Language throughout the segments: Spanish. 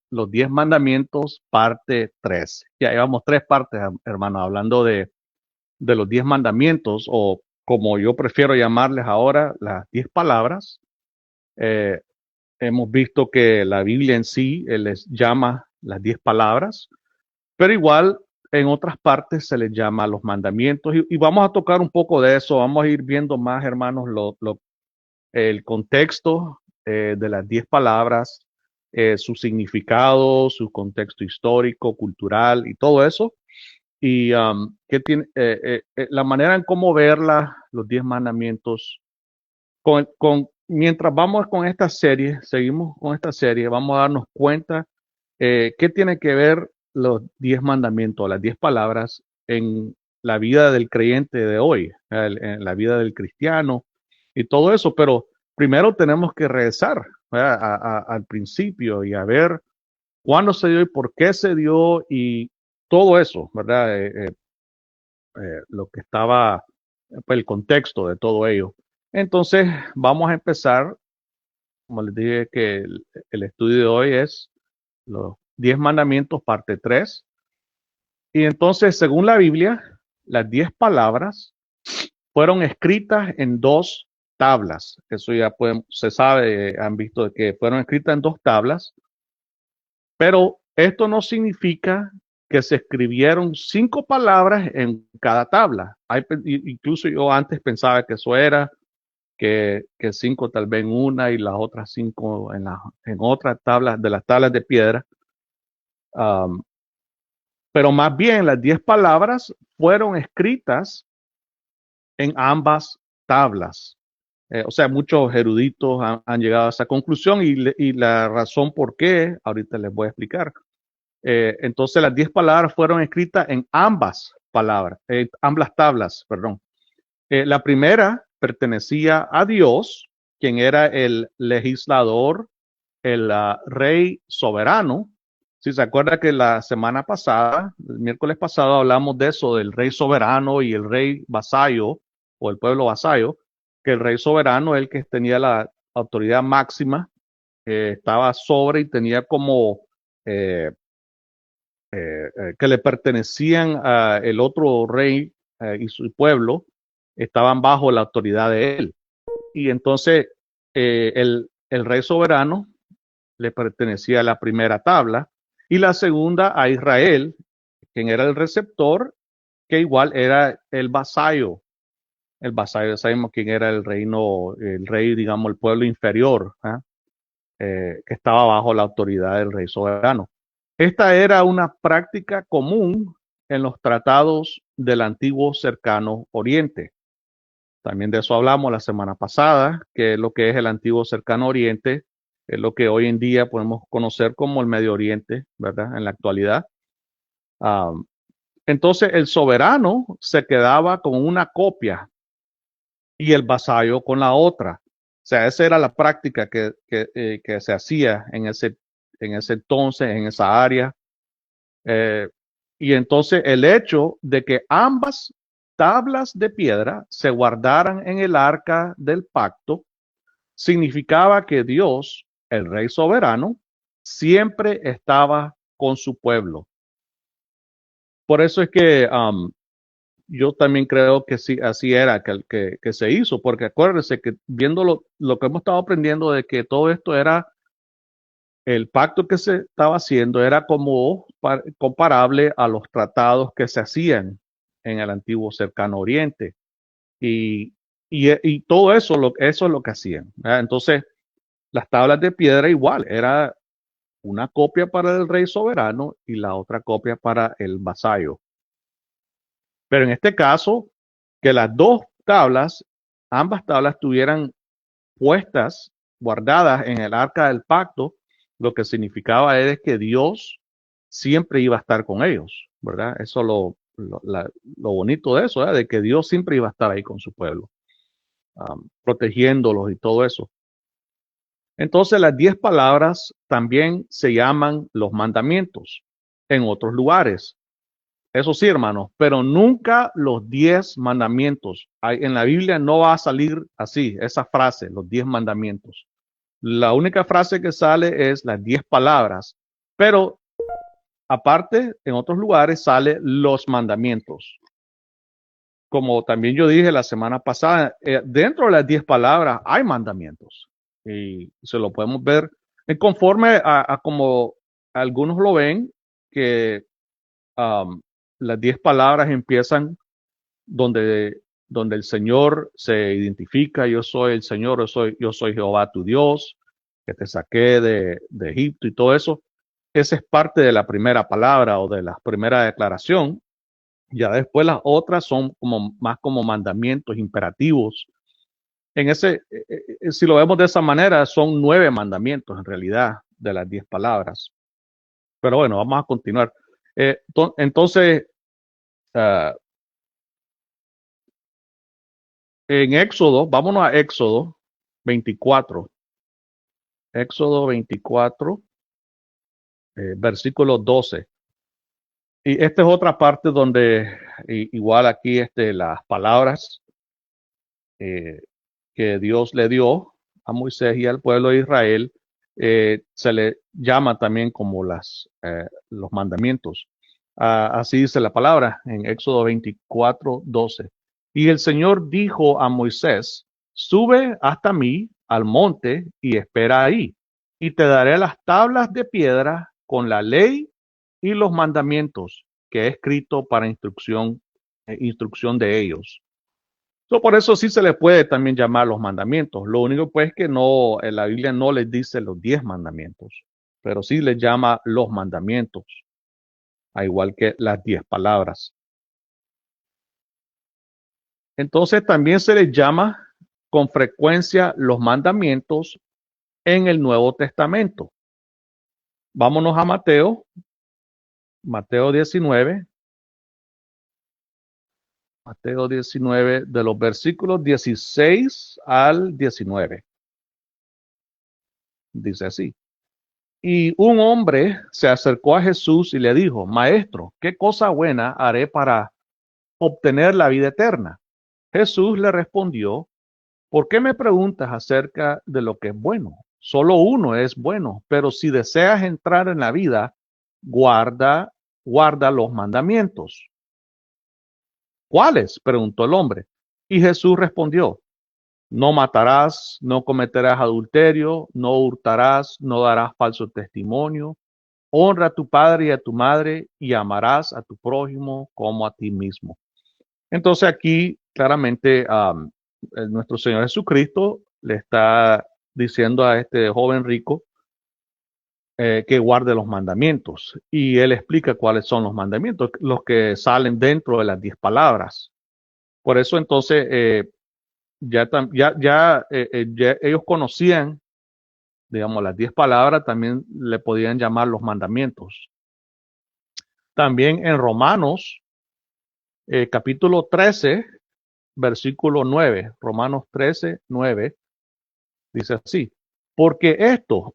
los 10 mandamientos, parte 3. Ya llevamos 3 partes, hermano, hablando de los 10 mandamientos, o como yo prefiero llamarles ahora, las 10 palabras. Eh, Hemos visto que la Biblia en sí les llama las 10 palabras, pero igual en otras partes se les llama los mandamientos, y vamos a tocar un poco de eso. Vamos a ir viendo más, hermanos, el contexto de las 10 palabras, su significado, su contexto histórico, cultural y todo eso. Y que tiene, la manera en cómo verla, los 10 mandamientos. Mientras vamos con esta serie, seguimos con esta serie, vamos a darnos cuenta qué tiene que ver los 10 mandamientos, las 10 palabras en la vida del creyente de hoy, en la vida del cristiano y todo eso. Pero primero tenemos que regresar, ¿verdad?, al principio, y a ver cuándo se dio y por qué se dio y todo eso, ¿verdad? Lo que estaba, pues, el contexto de todo ello. Entonces, vamos a empezar, como les dije, que el estudio de hoy es los 10 mandamientos, parte 3. Y entonces, según la Biblia, las 10 palabras fueron escritas en 2 tablas. Eso ya se sabe, han visto que fueron escritas en 2 tablas, pero esto no significa que se escribieron 5 palabras en cada tabla. Incluso yo antes pensaba que eso era, que 5 tal vez en una y las otras 5 en otras tablas, de las tablas de piedra. Um, pero más bien las 10 palabras fueron escritas en ambas tablas. O sea, muchos eruditos han llegado a esa conclusión, y la razón por qué, ahorita les voy a explicar. Entonces las 10 palabras fueron escritas en ambas tablas, perdón. La primera pertenecía a Dios, quien era el legislador, el rey soberano. Si se acuerda que la semana pasada, el miércoles pasado, hablamos de eso, del rey soberano y el rey vasallo, o el pueblo vasallo, que el rey soberano es el que tenía la autoridad máxima, estaba sobre y tenía como eh, que le pertenecían a el otro rey y su pueblo, estaban bajo la autoridad de él. Y entonces el rey soberano le pertenecía a la primera tabla, y la segunda a Israel, quien era el receptor, que igual era el vasallo. El vasallo, sabemos quién era el reino, el rey, digamos, el pueblo inferior, que estaba bajo la autoridad del rey soberano. Esta era una práctica común en los tratados del antiguo cercano oriente. También de eso hablamos la semana pasada, que es lo que es el antiguo cercano oriente, es lo que hoy en día podemos conocer como el Medio Oriente, ¿verdad? En la actualidad. Um, entonces el soberano se quedaba con una copia y el vasallo con la otra. O sea, esa era la práctica que se hacía en ese entonces, en esa área. Eh, y entonces el hecho de que ambas tablas de piedra se guardaran en el arca del pacto significaba que Dios, el rey soberano, siempre estaba con su pueblo. Por eso es que yo también creo que sí, así era que se hizo, porque acuérdense que viendo lo que hemos estado aprendiendo, de que todo esto era, el pacto que se estaba haciendo era como comparable a los tratados que se hacían en el antiguo cercano oriente. Y, y todo eso, eso es lo que hacían, ¿verdad? Entonces, las tablas de piedra igual, era una copia para el rey soberano y la otra copia para el vasallo. Pero en este caso, que las dos tablas, ambas tablas estuvieran puestas, guardadas en el arca del pacto, lo que significaba es que Dios siempre iba a estar con ellos, ¿verdad? Eso lo bonito de eso, ¿verdad? De que Dios siempre iba a estar ahí con su pueblo, protegiéndolos y todo eso. Entonces las 10 palabras también se llaman los mandamientos en otros lugares. Eso sí, hermanos, pero nunca los 10 mandamientos. En la Biblia no va a salir así, esa frase, los 10 mandamientos. La única frase que sale es las 10 palabras. Pero aparte, en otros lugares sale los mandamientos. Como también yo dije la semana pasada, dentro de las 10 palabras hay mandamientos. Y se lo podemos ver conforme a como algunos lo ven, que las 10 palabras empiezan donde el Señor se identifica: yo soy el Señor, yo soy Jehová tu Dios, que te saqué de Egipto y todo eso. Esa es parte de la primera palabra o de la primera declaración. Ya después las otras son como más como mandamientos imperativos. Si lo vemos de esa manera, son 9 mandamientos en realidad de las 10 palabras. Pero bueno, vamos a continuar. Entonces, en Éxodo, vámonos a Éxodo 24. Éxodo 24, versículo 12. Y esta es otra parte donde igual aquí las palabras que Dios le dio a Moisés y al pueblo de Israel se le llama también como los mandamientos. Así dice la palabra en Éxodo 24, 12. Y el Señor dijo a Moisés: sube hasta mí al monte y espera ahí, y te daré las tablas de piedra con la ley y los mandamientos que he escrito para instrucción de ellos. Por eso sí se le puede también llamar los mandamientos. Lo único pues que no, en la Biblia no les dice los 10 mandamientos, pero sí les llama los mandamientos, a igual que las 10 palabras. Entonces también se les llama con frecuencia los mandamientos en el Nuevo Testamento. Vámonos a Mateo 19. Mateo 19, de los versículos 16 al 19. Dice así: y un hombre se acercó a Jesús y le dijo: Maestro, ¿qué cosa buena haré para obtener la vida eterna? Jesús le respondió: ¿por qué me preguntas acerca de lo que es bueno? Solo uno es bueno, pero si deseas entrar en la vida, guarda los mandamientos. ¿Cuáles?, preguntó el hombre. Y Jesús respondió: no matarás, no cometerás adulterio, no hurtarás, no darás falso testimonio, honra a tu padre y a tu madre, y amarás a tu prójimo como a ti mismo. Entonces aquí claramente nuestro Señor Jesucristo le está diciendo a este joven rico que guarde los mandamientos. Y él explica cuáles son los mandamientos, los que salen dentro de las 10 palabras. Por eso entonces ya ellos conocían, digamos, las 10 palabras, también le podían llamar los mandamientos. También en Romanos, capítulo 13, versículo 9, Romanos 13, 9, dice así: porque esto,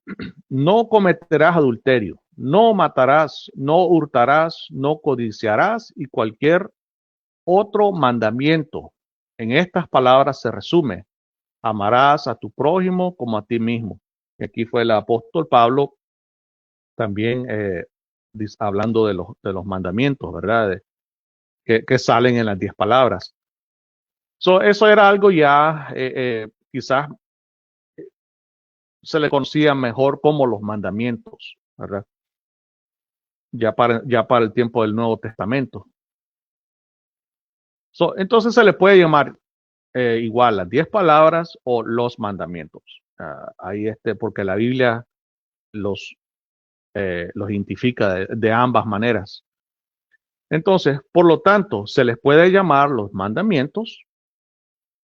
no cometerás adulterio, no matarás, no hurtarás, no codiciarás, y cualquier otro mandamiento. En estas palabras se resume: amarás a tu prójimo como a ti mismo. Y aquí fue el apóstol Pablo también hablando de los mandamientos, ¿verdad? Que salen en las 10 palabras. Eso era algo ya, quizás se le conocía mejor como los mandamientos, ¿verdad? Ya para el tiempo del Nuevo Testamento. Entonces se le puede llamar igual las 10 palabras o los mandamientos. Ahí porque la Biblia los identifica de ambas maneras. Entonces, por lo tanto, se les puede llamar los mandamientos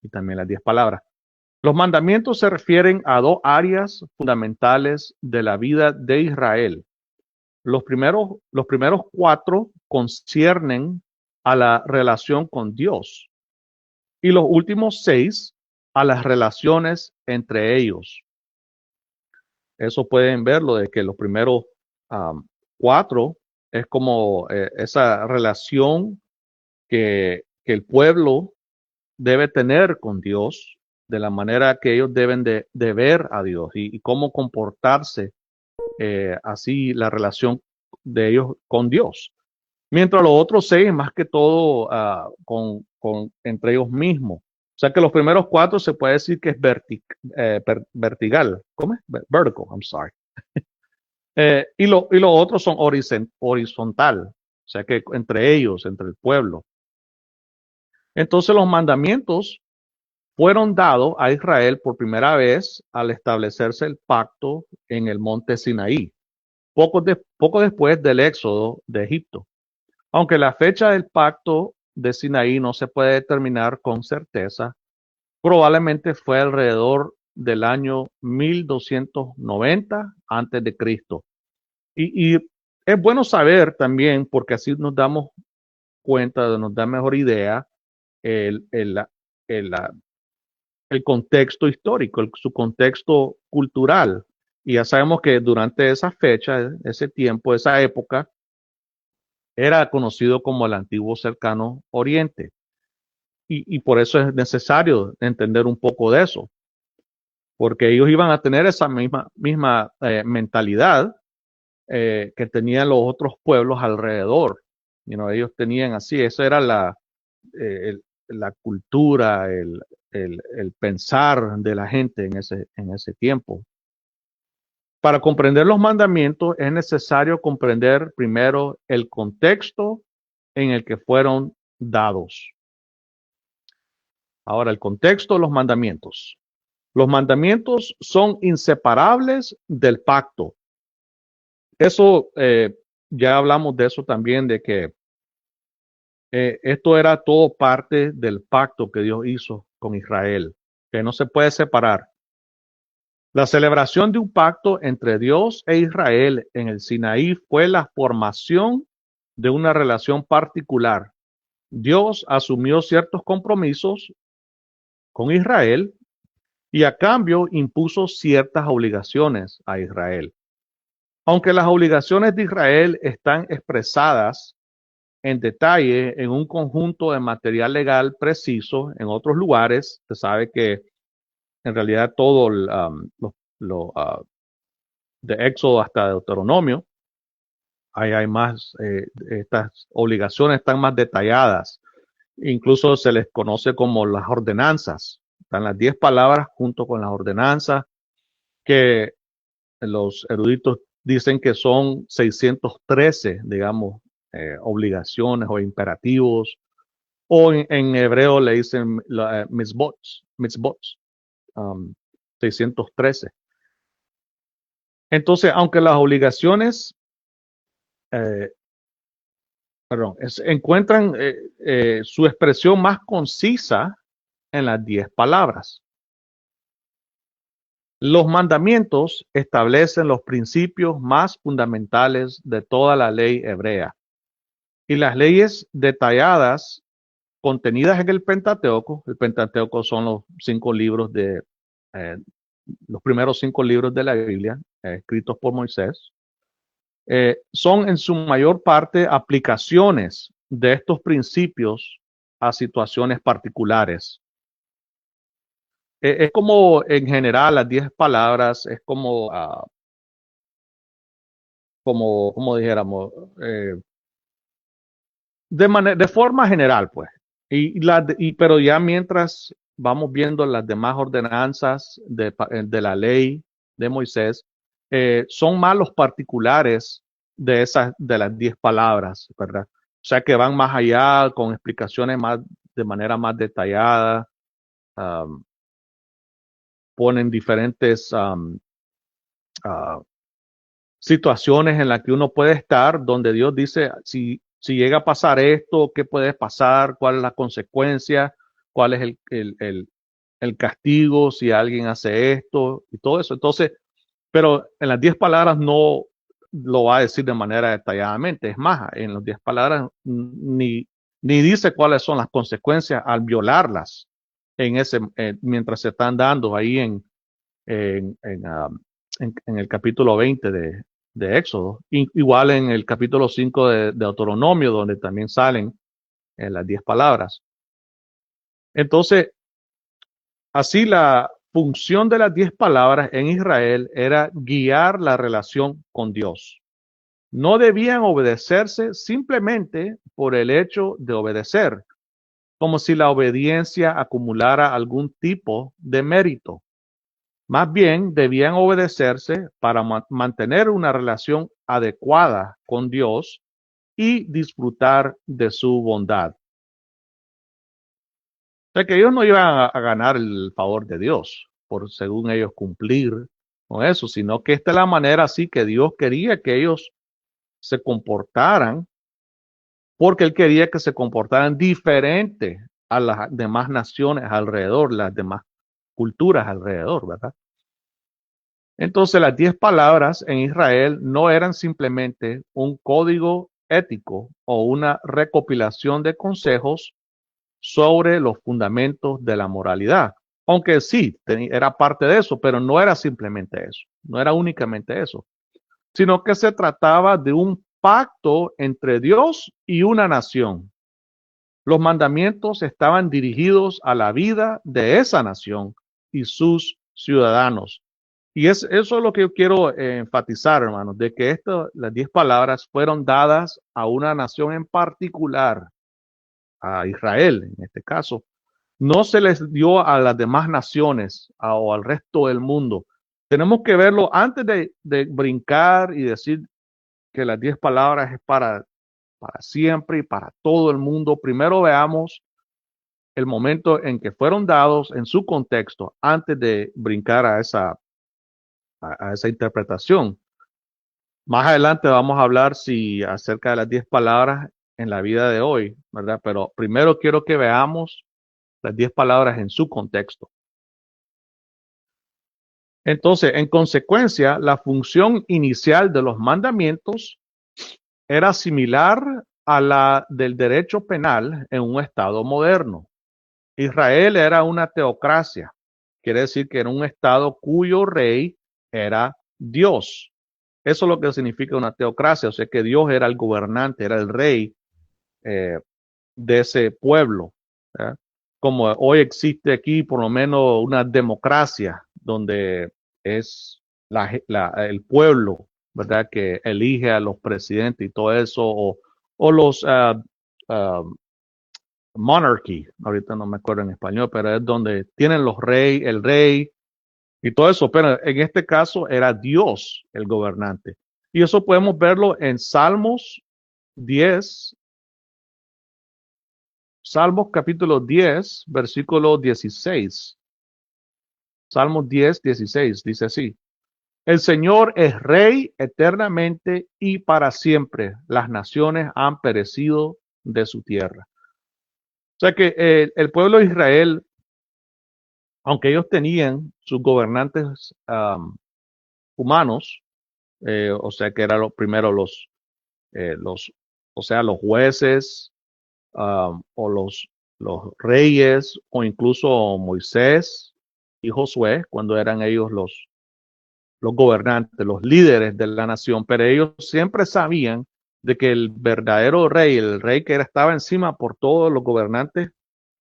y también las 10 palabras. Los mandamientos se refieren a 2 áreas fundamentales de la vida de Israel. Los primeros 4 conciernen a la relación con Dios y los últimos 6 a las relaciones entre ellos. Eso pueden verlo de que los primeros 4 es como esa relación que el pueblo debe tener con Dios, de la manera que ellos deben de ver a Dios y cómo comportarse así la relación de ellos con Dios. Mientras los otros 6, más que todo, entre ellos mismos. O sea que los primeros 4 se puede decir que es vertical. ¿Cómo es? Vertical, I'm sorry. Y los otros son horizontal. O sea que entre ellos, entre el pueblo. Entonces los mandamientos fueron dados a Israel por primera vez al establecerse el pacto en el monte Sinaí, poco después del éxodo de Egipto. Aunque la fecha del pacto de Sinaí no se puede determinar con certeza, probablemente fue alrededor del año 1290 antes de Cristo. Y es bueno saber también, porque así nos damos cuenta, nos da mejor idea el, el, el, el contexto histórico, su contexto cultural. Y ya sabemos que durante esa fecha, ese tiempo, esa época, era conocido como el antiguo cercano Oriente. Y por eso es necesario entender un poco de eso, porque ellos iban a tener esa misma mentalidad que tenían los otros pueblos alrededor. Ellos tenían así, eso era la cultura, el pensar de la gente en ese tiempo. Para comprender los mandamientos es necesario comprender primero el contexto en el que fueron dados. Ahora, el contexto de los mandamientos. Los mandamientos son inseparables del pacto. Eso, ya hablamos de eso también, de que esto era todo parte del pacto que Dios hizo con Israel, que no se puede separar. La celebración de un pacto entre Dios e Israel en el Sinaí fue la formación de una relación particular. Dios asumió ciertos compromisos con Israel y a cambio impuso ciertas obligaciones a Israel. Aunque las obligaciones de Israel están expresadas en detalle en un conjunto de material legal preciso en otros lugares, se sabe que en realidad todo de Éxodo hasta Deuteronomio, ahí hay más, estas obligaciones están más detalladas. Incluso se les conoce como las ordenanzas. Están las 10 palabras junto con las ordenanzas, que los eruditos dicen que son 613, digamos, obligaciones o imperativos, o en hebreo le dicen mitzvot, 613. Entonces, aunque las obligaciones eh, encuentran su expresión más concisa en las 10 palabras. Los mandamientos establecen los principios más fundamentales de toda la ley hebrea. Y las leyes detalladas contenidas en el Pentateuco son los 5 libros los primeros 5 libros de la Biblia, escritos por Moisés, son en su mayor parte aplicaciones de estos principios a situaciones particulares. Es como en general las 10 palabras, es como, como dijéramos, de forma general, pues. Pero ya mientras vamos viendo las demás ordenanzas de la ley de Moisés, son más los particulares de las 10 palabras, ¿verdad? O sea que van más allá con explicaciones de manera más detallada, ponen diferentes situaciones en las que uno puede estar, donde Dios dice, si llega a pasar esto, ¿qué puede pasar? ¿Cuál es la consecuencia? ¿Cuál es el castigo si alguien hace esto? Y todo eso. Entonces, pero en las 10 palabras no lo va a decir de manera detalladamente. Es más, en las 10 palabras ni dice cuáles son las consecuencias al violarlas mientras se están dando ahí en el capítulo 20 de Éxodo. Igual en el capítulo 5 de Deuteronomio, donde también salen las 10 palabras. Entonces, así función de las 10 palabras en Israel era guiar la relación con Dios. No debían obedecerse simplemente por el hecho de obedecer, como si la obediencia acumulara algún tipo de mérito. Más bien, debían obedecerse para mantener una relación adecuada con Dios y disfrutar de su bondad. O sea que ellos no iban a ganar el favor de Dios por según ellos cumplir con eso, sino que esta es la manera así que Dios quería que ellos se comportaran, porque Él quería que se comportaran diferente a las demás naciones alrededor, las demás culturas alrededor, ¿verdad? Entonces las 10 palabras en Israel no eran simplemente un código ético o una recopilación de consejos sobre los fundamentos de la moralidad. Aunque sí, era parte de eso, pero no era simplemente eso, no era únicamente eso, sino que se trataba de un pacto entre Dios y una nación. Los mandamientos estaban dirigidos a la vida de esa nación y sus ciudadanos. Y eso es lo que yo quiero enfatizar, hermanos, de que las 10 palabras fueron dadas a una nación en particular, a Israel en este caso. No se les dio a las demás naciones o al resto del mundo. Tenemos que verlo antes de brincar y decir que las 10 palabras es para siempre y para todo el mundo. Primero veamos el momento en que fueron dados en su contexto antes de brincar a esa interpretación. Más adelante vamos a hablar acerca de las 10 palabras en la vida de hoy, ¿verdad? Pero primero quiero que veamos las 10 palabras en su contexto. Entonces, en consecuencia, la función inicial de los mandamientos era similar a la del derecho penal en un estado moderno. Israel era una teocracia, quiere decir que era un estado cuyo rey era Dios. Eso es lo que significa una teocracia, o sea que Dios era el gobernante, era el rey de ese pueblo. ¿Eh? Como hoy existe aquí por lo menos una democracia donde es el pueblo, ¿verdad? Que elige a los presidentes y todo eso, o los monarchy, ahorita no me acuerdo en español, pero es donde tienen el rey y todo eso, pero en este caso era Dios el gobernante. Y eso podemos verlo en Salmos 10, Salmos capítulo 10, versículo 16. Salmos 10, 16, dice así. El Señor es rey eternamente y para siempre. Las naciones han perecido de su tierra. O sea que el pueblo de Israel, aunque ellos tenían sus gobernantes humanos, o sea que eran primero o sea, los jueces, o los reyes, o incluso Moisés y Josué, cuando eran ellos los gobernantes, los líderes de la nación, pero ellos siempre sabían de que el verdadero rey, el rey que estaba encima por todos los gobernantes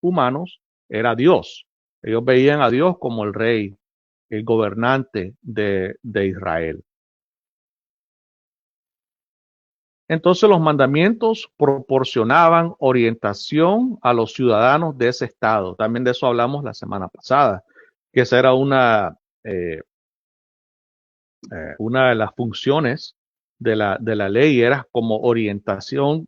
humanos, era Dios. Ellos veían a Dios como el rey, el gobernante de Israel. Entonces los mandamientos proporcionaban orientación a los ciudadanos de ese estado. También de eso hablamos la semana pasada, que esa era una de las funciones de la ley, era como orientación.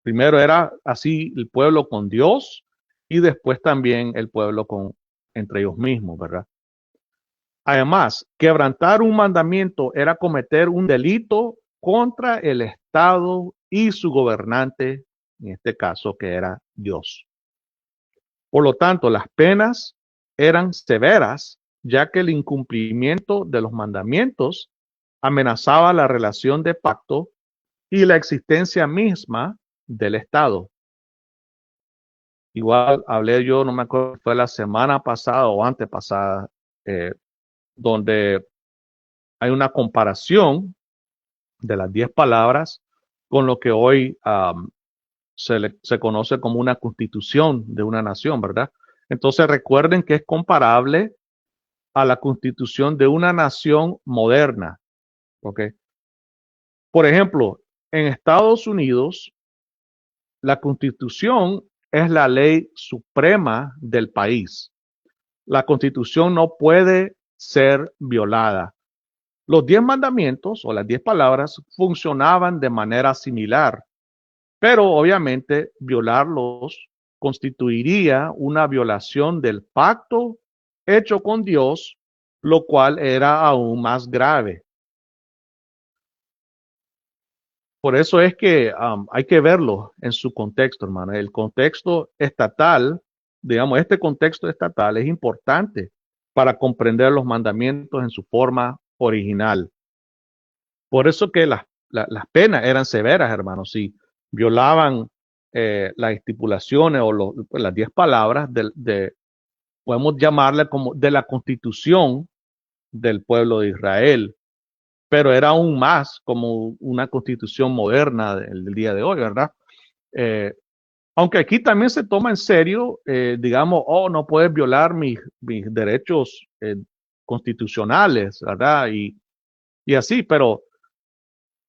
Primero era así el pueblo con Dios y después también el pueblo entre ellos mismos, ¿verdad? Además, quebrantar un mandamiento era cometer un delito contra el Estado y su gobernante, en este caso que era Dios. Por lo tanto, las penas eran severas, ya que el incumplimiento de los mandamientos amenazaba la relación de pacto y la existencia misma del Estado. Igual hablé yo, no me acuerdo, fue la semana pasada o antepasada, donde hay una comparación de las 10 palabras con lo que hoy se conoce como una constitución de una nación, ¿verdad? Entonces recuerden que es comparable a la constitución de una nación moderna. ¿Ok? Por ejemplo, en Estados Unidos, la constitución es la ley suprema del país. La constitución no puede ser violada. Los 10 mandamientos o las 10 palabras funcionaban de manera similar, pero obviamente violarlos constituiría una violación del pacto hecho con Dios, lo cual era aún más grave. Por eso es que hay que verlo en su contexto, hermano. El contexto estatal, digamos, este contexto estatal es importante para comprender los mandamientos en su forma original. Por eso que las penas eran severas, hermanos. Si violaban las estipulaciones o las 10 palabras podemos llamarle como de la constitución del pueblo de Israel, pero era aún más como una constitución moderna del día de hoy, ¿verdad? Eh, Aunque aquí también se toma en serio, digamos, oh, no puedes violar mis derechos constitucionales, ¿verdad? Y así, pero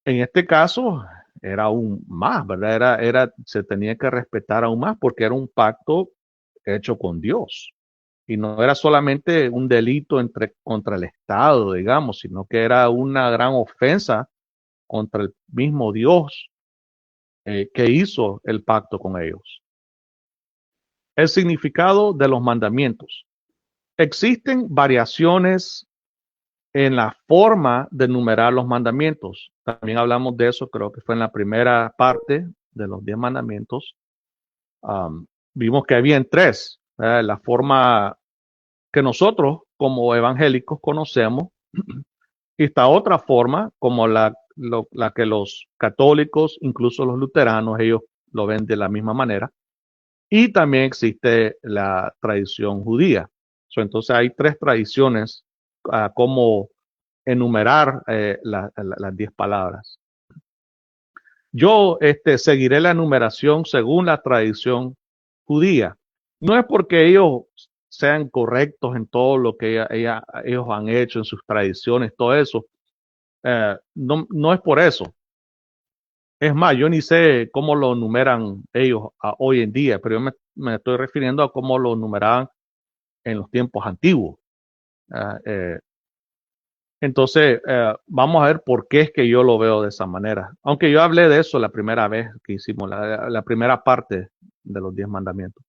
en este caso era aún más, ¿verdad? Se tenía que respetar aún más porque era un pacto hecho con Dios. Y no era solamente un delito contra el Estado, digamos, sino que era una gran ofensa contra el mismo Dios que hizo el pacto con ellos. El significado de los mandamientos. Existen variaciones en la forma de numerar los mandamientos. También hablamos de eso, creo que fue en la primera parte de los 10 mandamientos. Vimos que habían tres. La forma que nosotros como evangélicos conocemos y esta otra forma como la que los católicos, incluso los luteranos, ellos lo ven de la misma manera. Y también existe la tradición judía. Entonces hay tres tradiciones como enumerar las 10 palabras. Yo seguiré la enumeración según la tradición judía. No es porque ellos sean correctos en todo lo que ellos han hecho, en sus tradiciones, todo eso. No es por eso. Es más, yo ni sé cómo lo numeran ellos hoy en día, pero yo me estoy refiriendo a cómo lo numeraban en los tiempos antiguos. Uh, eh, entonces, vamos a ver por qué es que yo lo veo de esa manera. Aunque yo hablé de eso la primera vez que hicimos la primera parte de los 10 mandamientos.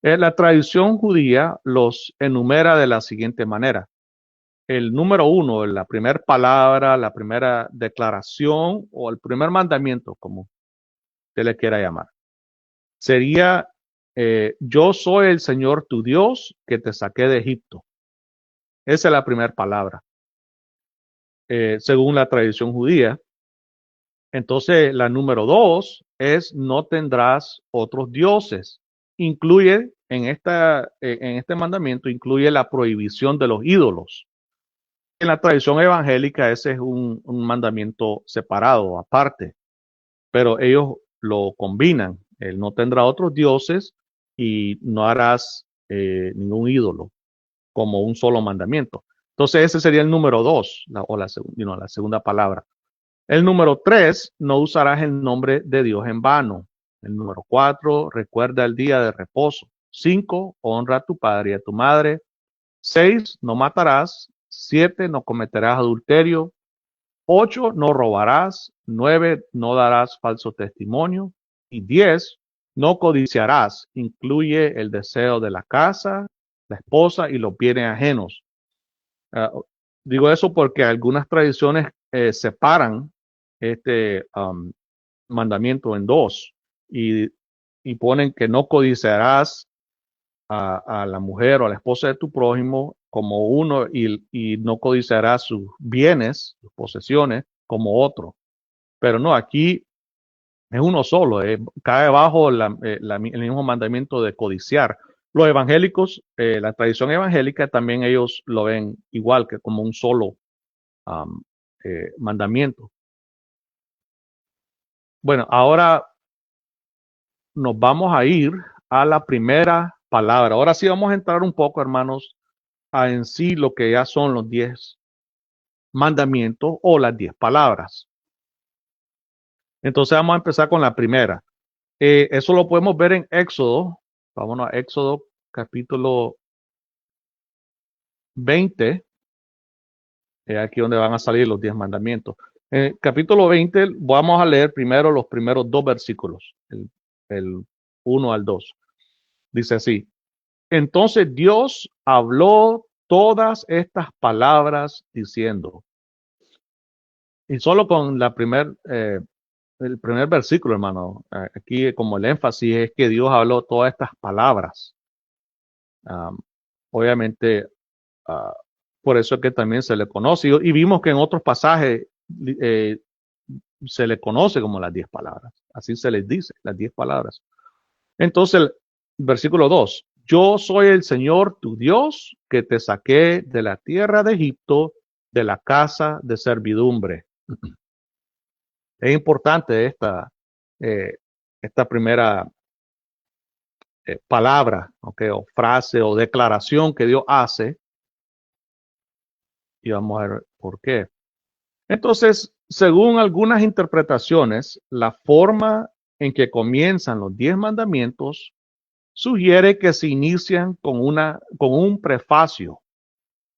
La tradición judía los enumera de la siguiente manera. El número 1, la primera palabra, la primera declaración o el primer mandamiento, como usted le quiera llamar, sería, yo soy el Señor tu Dios que te saqué de Egipto. Esa es la primera palabra. Según la tradición judía. Entonces, la número 2 es no tendrás otros dioses. Incluye en este mandamiento, incluye la prohibición de los ídolos. En la tradición evangélica ese es un mandamiento separado, aparte, pero ellos lo combinan. El no tendrá otros dioses y no harás ningún ídolo como un solo mandamiento. Entonces ese sería el número 2, la segunda palabra. El número 3, no usarás el nombre de Dios en vano. El número 4, recuerda el día de reposo. 5, honra a tu padre y a tu madre. 6, no matarás. 7, no cometerás adulterio. 8, no robarás. 9, no darás falso testimonio. Y 10, no codiciarás. Incluye el deseo de la casa, la esposa y los bienes ajenos. Digo eso porque algunas tradiciones separan este mandamiento en dos y, y ponen que no codiciarás a la mujer o a la esposa de tu prójimo como uno y no codiciarás sus bienes, sus posesiones como otro. Pero no, aquí es uno solo, cae bajo el mismo mandamiento de codiciar. Los evangélicos, la tradición evangélica también ellos lo ven igual que como un solo um, mandamiento. Bueno, ahora nos vamos a ir a la primera palabra. Ahora sí vamos a entrar un poco, hermanos, a en sí lo que ya son los 10 mandamientos o las 10 palabras. Entonces vamos a empezar con la primera. Eso lo podemos ver en Éxodo. Vámonos a Éxodo capítulo 20. Aquí donde van a salir los 10 mandamientos. Capítulo 20, vamos a leer primero los primeros 2 versículos, el 1 al 2. Dice así: entonces Dios habló todas estas palabras diciendo, y solo con el primer versículo, hermano, aquí como el énfasis es que Dios habló todas estas palabras. Obviamente, por eso es que también se le conoce, y vimos que en otros pasajes se le conoce como las 10 palabras, así se les dice, las 10 palabras. Entonces, el versículo 2, yo soy el Señor tu Dios que te saqué de la tierra de Egipto, de la casa de servidumbre. Es importante esta primera palabra, ¿okay? O frase o declaración que Dios hace, y vamos a ver por qué. Entonces, según algunas interpretaciones, la forma en que comienzan los 10 mandamientos sugiere que se inician con un prefacio,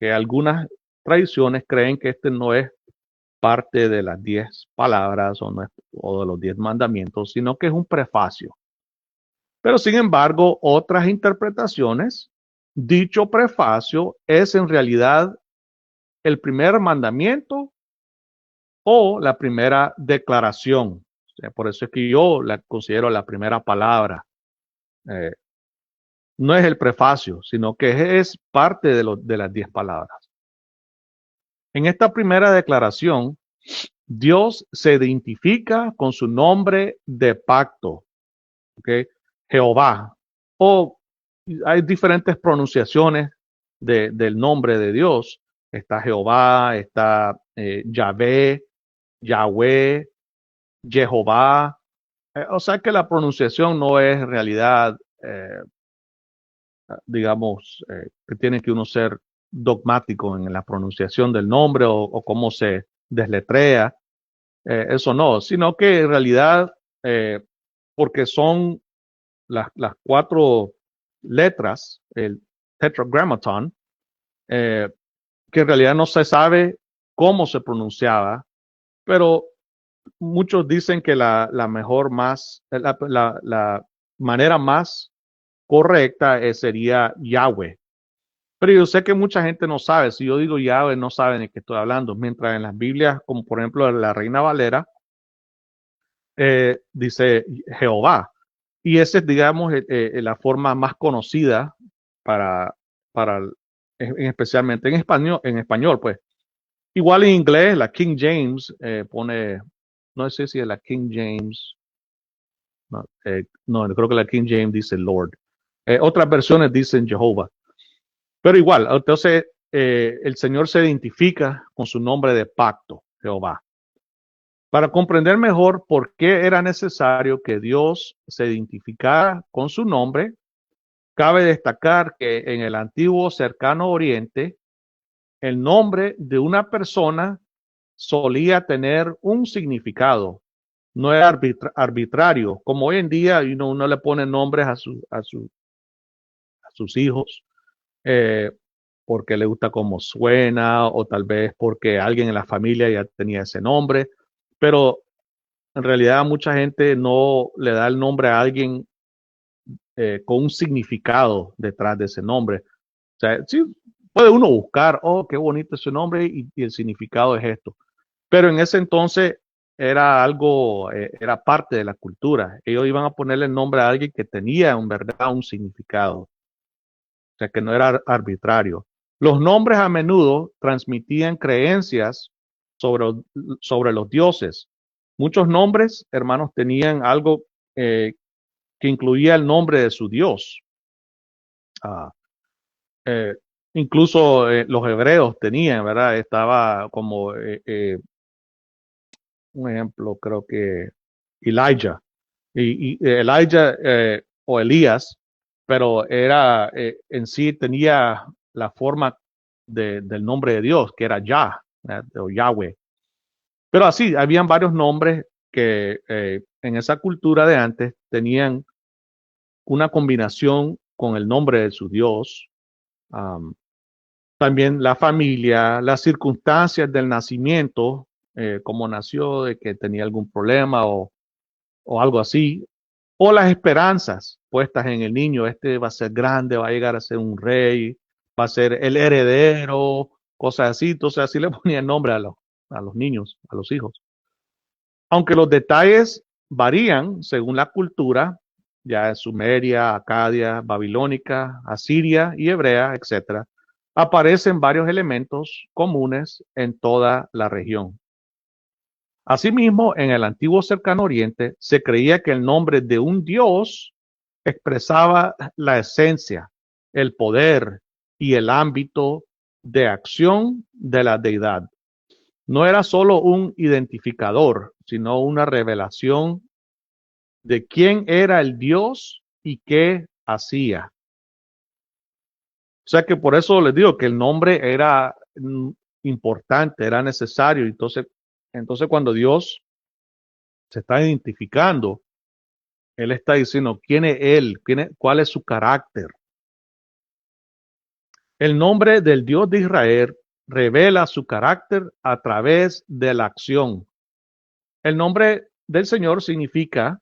que algunas tradiciones creen que este no es parte de las 10 palabras o de los 10 mandamientos, sino que es un prefacio. Pero sin embargo, otras interpretaciones, dicho prefacio es en realidad el primer mandamiento o la primera declaración. O sea, por eso es que yo la considero la primera palabra. No es el prefacio, sino que es parte de las 10 palabras. En esta primera declaración, Dios se identifica con su nombre de pacto, ¿okay? Jehová. O hay diferentes pronunciaciones del nombre de Dios. Está Jehová, está Yahvé, Yahweh, Jehová. O sea que la pronunciación no es en realidad, digamos, que tiene que uno ser dogmático en la pronunciación del nombre o cómo se desletrea. Eso no, sino que en realidad, porque son las 4 letras, el tetragrammaton, que en realidad no se sabe cómo se pronunciaba, pero muchos dicen que la manera más correcta sería Yahweh. Pero yo sé que mucha gente no sabe. Si yo digo Yahweh, no saben de qué estoy hablando. Mientras en las Biblias, como por ejemplo la Reina Valera, dice Jehová. Y esa es, digamos, la forma más conocida para, especialmente en español, pues. Igual en inglés, la King James pone, no sé si es la King James, no, creo que la King James dice Lord. Otras versiones dicen Jehová. Pero igual, entonces el Señor se identifica con su nombre de pacto, Jehová. Para comprender mejor por qué era necesario que Dios se identificara con su nombre, cabe destacar que en el antiguo cercano oriente, el nombre de una persona solía tener un significado, no era arbitrario, como hoy en día uno le pone nombres a sus hijos porque le gusta cómo suena o tal vez porque alguien en la familia ya tenía ese nombre, pero en realidad mucha gente no le da el nombre a alguien con un significado detrás de ese nombre. O sea, sí, puede uno buscar, oh, qué bonito ese nombre y el significado es esto. Pero en ese entonces era algo, era parte de la cultura. Ellos iban a ponerle el nombre a alguien que tenía en verdad un significado. O sea, que no era arbitrario. Los nombres a menudo transmitían creencias sobre, sobre los dioses. Muchos nombres, hermanos, tenían algo que incluía el nombre de su Dios. Ah, eh, incluso los hebreos tenían, ¿verdad? Estaba como un ejemplo, creo que Elijah. Y Elijah o Elías, pero era en sí tenía la forma del nombre de Dios, que era Yah, o Yahweh. Pero así, habían varios nombres que en esa cultura de antes tenían una combinación con el nombre de su Dios. Um, También la familia, las circunstancias del nacimiento, cómo nació, de que tenía algún problema o algo así, o las esperanzas puestas en el niño, este va a ser grande, va a llegar a ser un rey, va a ser el heredero, cosas así. Entonces así le ponían nombre a los niños, a los hijos. Aunque los detalles varían según la cultura, ya Sumeria, Acadia, Babilónica, Asiria y Hebrea, etcétera, aparecen varios elementos comunes en toda la región. Asimismo, en el antiguo Cercano Oriente se creía que el nombre de un dios expresaba la esencia, el poder y el ámbito de acción de la deidad. No era solo un identificador, sino una revelación de quién era el Dios y qué hacía. O sea que por eso les digo que el nombre era importante, era necesario. Entonces cuando Dios se está identificando, Él está diciendo quién es Él, cuál es su carácter. El nombre del Dios de Israel revela su carácter a través de la acción. El nombre del Señor significa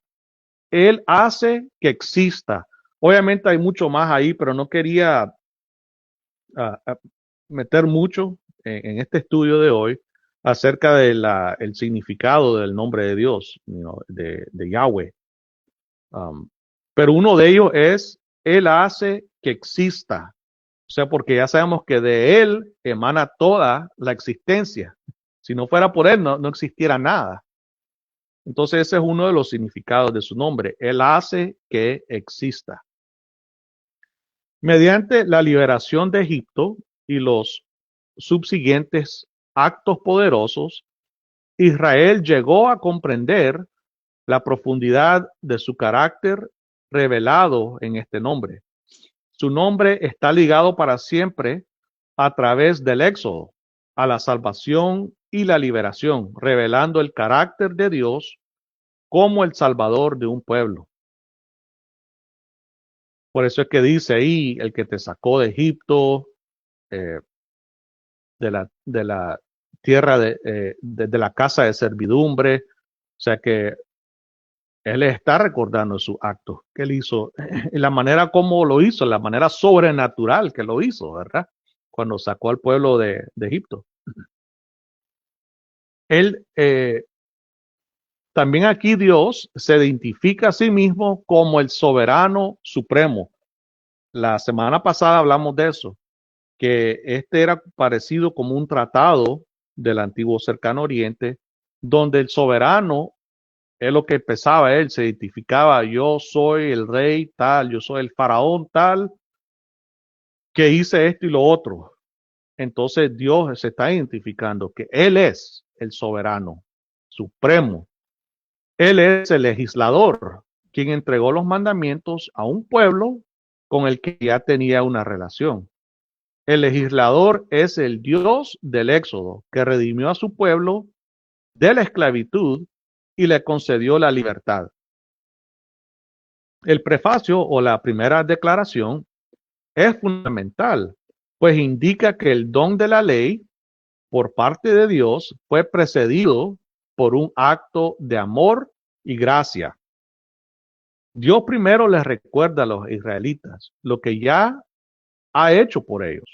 Él hace que exista. Obviamente hay mucho más ahí, pero no quería meter mucho en este estudio de hoy acerca de el significado del nombre de Dios, de Yahweh. Pero uno de ellos es, Él hace que exista. O sea, porque ya sabemos que de Él emana toda la existencia. Si no fuera por Él, no existiera nada. Entonces ese es uno de los significados de su nombre. Él hace que exista. Mediante la liberación de Egipto y los subsiguientes actos poderosos, Israel llegó a comprender la profundidad de su carácter revelado en este nombre. Su nombre está ligado para siempre a través del éxodo, a la salvación y la liberación, revelando el carácter de Dios como el salvador de un pueblo. Por eso es que dice ahí, el que te sacó de Egipto, eh, de la tierra de la casa de servidumbre. O sea que él está recordando sus actos que él hizo, y la manera como lo hizo, la manera sobrenatural que lo hizo, ¿verdad? Cuando sacó al pueblo de Egipto. Él, también aquí Dios se identifica a sí mismo como el soberano supremo. La semana pasada hablamos de eso, que este era parecido como un tratado del antiguo Cercano Oriente, donde el soberano es lo que empezaba, él se identificaba, yo soy el rey tal, yo soy el faraón tal, que hice esto y lo otro. Entonces Dios se está identificando que Él es el soberano supremo. Él es el legislador, quien entregó los mandamientos a un pueblo con el que ya tenía una relación. El legislador es el Dios del Éxodo, que redimió a su pueblo de la esclavitud y le concedió la libertad. El prefacio o la primera declaración es fundamental, pues indica que el don de la ley por parte de Dios fue precedido por un acto de amor y gracia. Dios primero les recuerda a los israelitas lo que ya ha hecho por ellos.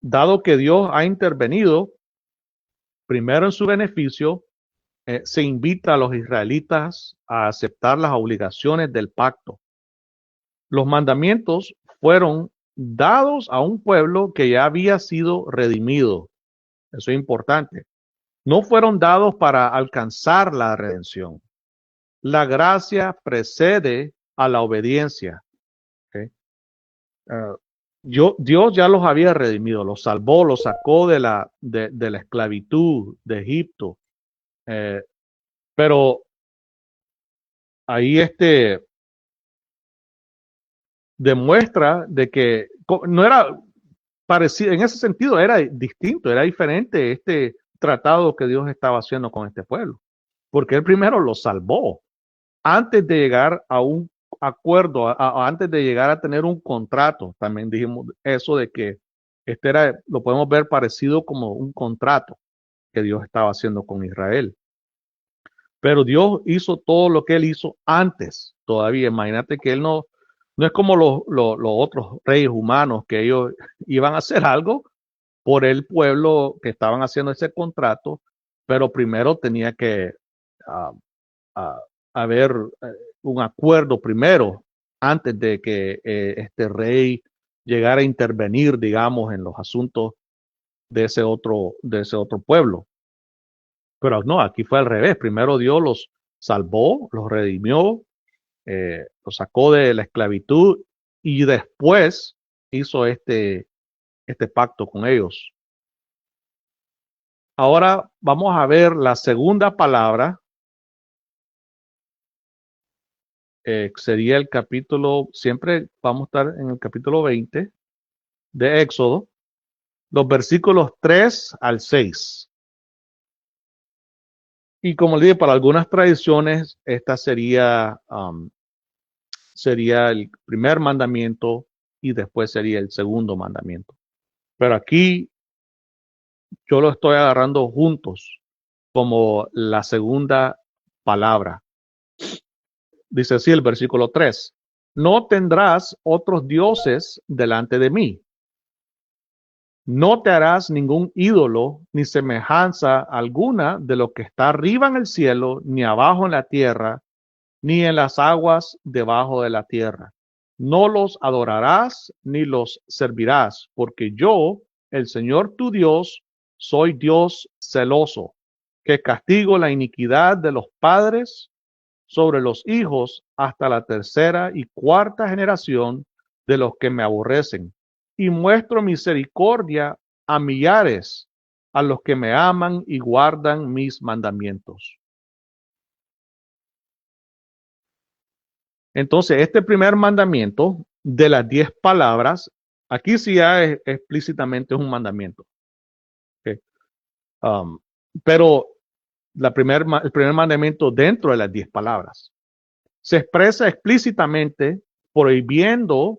Dado que Dios ha intervenido primero en su beneficio, se invita a los israelitas a aceptar las obligaciones del pacto. Los mandamientos fueron dados a un pueblo que ya había sido redimido. Eso es importante. No fueron dados para alcanzar la redención. La gracia precede a la obediencia. ¿Okay? Dios ya los había redimido, los salvó, los sacó de la esclavitud de Egipto. Pero ahí demuestra de que no era, parecido, en ese sentido era distinto, era diferente este tratado que Dios estaba haciendo con este pueblo, porque él primero lo salvó antes de llegar a un acuerdo, antes de llegar a tener un contrato. También dijimos eso de que este era, lo podemos ver parecido como un contrato que Dios estaba haciendo con Israel. Pero Dios hizo todo lo que él hizo antes todavía. Imagínate que él no es como los otros reyes humanos, que ellos iban a hacer algo por el pueblo que estaban haciendo ese contrato, pero primero tenía que ah, ah, haber un acuerdo primero antes de que este rey llegara a intervenir, digamos, en los asuntos de ese otro pueblo. Pero no, aquí fue al revés. Primero Dios los salvó, los redimió, los sacó de la esclavitud y después hizo este pacto con ellos. Ahora vamos a ver la segunda palabra, sería el capítulo, siempre vamos a estar en el capítulo 20 de Éxodo, los versículos 3 al 6. Y como le dije, para algunas tradiciones, esta sería el primer mandamiento y después sería el segundo mandamiento. Pero aquí yo lo estoy agarrando juntos como la segunda palabra. Dice así el versículo 3: no tendrás otros dioses delante de mí. No te harás ningún ídolo ni semejanza alguna de lo que está arriba en el cielo, ni abajo en la tierra, ni en las aguas debajo de la tierra. No los adorarás ni los servirás, porque yo, el Señor tu Dios, soy Dios celoso, que castigo la iniquidad de los padres sobre los hijos hasta la tercera y cuarta generación de los que me aborrecen, y muestro misericordia a millares, a los que me aman y guardan mis mandamientos. Entonces, este primer mandamiento de las 10 palabras, aquí sí ya explícitamente es un mandamiento. Okay. Pero el primer mandamiento dentro de las 10 palabras se expresa explícitamente prohibiendo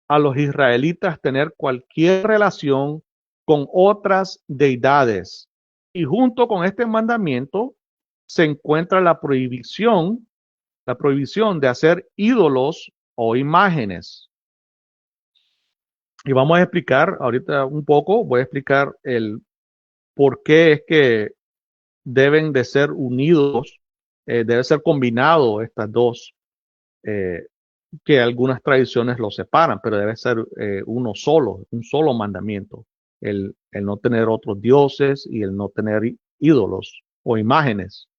a los israelitas tener cualquier relación con otras deidades. Y junto con este mandamiento se encuentra la prohibición de hacer ídolos o imágenes. Y vamos a explicar ahorita un poco, voy a explicar el por qué es que deben de ser unidos, debe ser combinado estas dos, que algunas tradiciones lo separan, pero debe ser uno solo, un solo mandamiento, el no tener otros dioses y el no tener ídolos o imágenes.